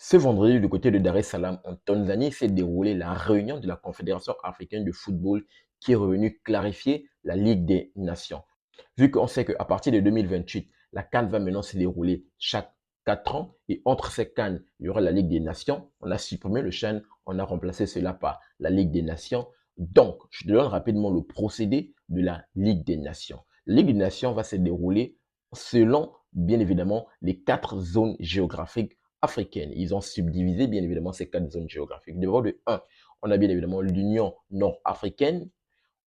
Ce vendredi, du côté de Dar es Salaam, en Tanzanie, s'est déroulée la réunion de la Confédération africaine de football qui est revenue clarifier la Ligue des Nations. Vu qu'on sait qu'à partir de 2028, la CAN va maintenant se dérouler chaque 4 ans et entre ces CAN, il y aura la Ligue des Nations. On a supprimé le CHAN, on a remplacé cela par la Ligue des Nations. Donc, je te donne rapidement le procédé de la Ligue des Nations. La Ligue des Nations va se dérouler selon, bien évidemment, les 4 zones géographiques africaines. Ils ont subdivisé, bien évidemment, ces 4 zones géographiques. D'abord, de 1, on a bien évidemment l'Union nord-africaine.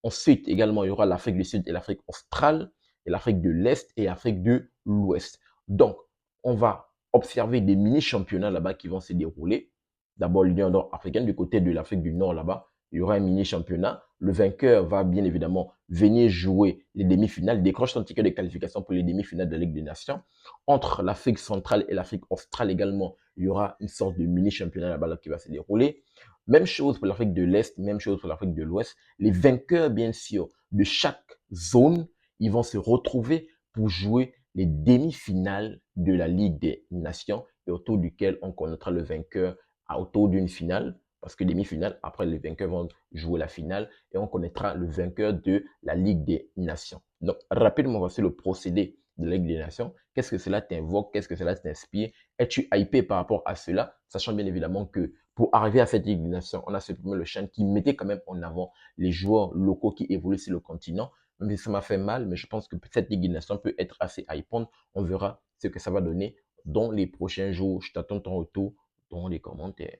Ensuite, également, il y aura l'Afrique du Sud et l'Afrique australe, et l'Afrique de l'Est et l'Afrique de l'Ouest. Donc, on va observer des mini-championnats là-bas qui vont se dérouler. D'abord, l'Union nord-africaine, du côté de l'Afrique du Nord là-bas, il y aura un mini-championnat. Le vainqueur va bien évidemment venir jouer les demi-finales, décroche son ticket de qualification pour les demi-finales de la Ligue des Nations. Entre l'Afrique centrale et l'Afrique australe également, il y aura une sorte de mini-championnat là-bas qui va se dérouler. Même chose pour l'Afrique de l'Est, même chose pour l'Afrique de l'Ouest. Les vainqueurs, bien sûr, de chaque zone, ils vont se retrouver pour jouer les demi-finales de la Ligue des Nations et autour duquel on connaîtra le vainqueur autour d'une finale. Parce que demi-finale, après les vainqueurs vont jouer la finale et on connaîtra le vainqueur de la Ligue des Nations. Donc, rapidement, voici le procédé de la Ligue des Nations. Qu'est-ce que cela t'invoque? Qu'est-ce que cela t'inspire? Es-tu hypé par rapport à cela? Sachant bien évidemment que pour arriver à cette Ligue des Nations, on a supprimé le CHAN qui mettait quand même en avant les joueurs locaux qui évoluent sur le continent. Même si ça m'a fait mal, mais je pense que cette Ligue des Nations peut être assez hypante. On verra ce que ça va donner dans les prochains jours. Je t'attends ton retour dans les commentaires.